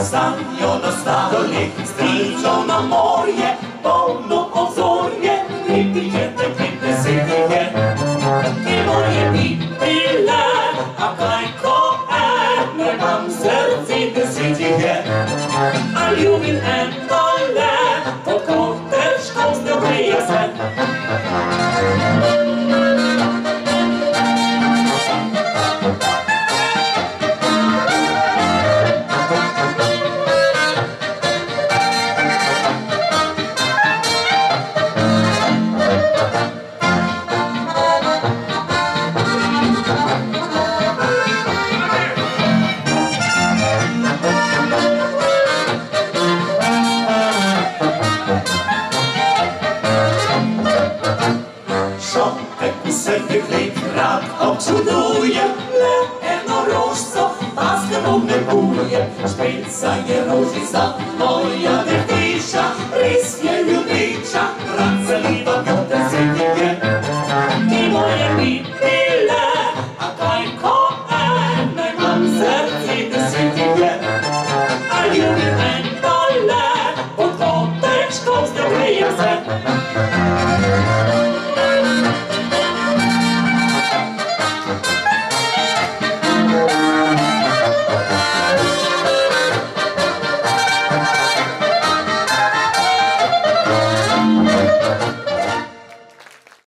Stanjo na stadolje, stričo na morje, polno obzorje, kripike te kripne svetike. Ti moje pipile, a kaj ko ene, imam srce desetike. A ljubim endole, tako težko z njo greje se. Rad občudujem, le enorožco, paske bom ne bujem. Špeca je rožica, moja dekliša, res je ljubiča, rad zaliva pjote svetike. Ti moje pipile, a kaj ko ene, imam srce desetike. A ljubim endole, pod ko težko z njo greje se.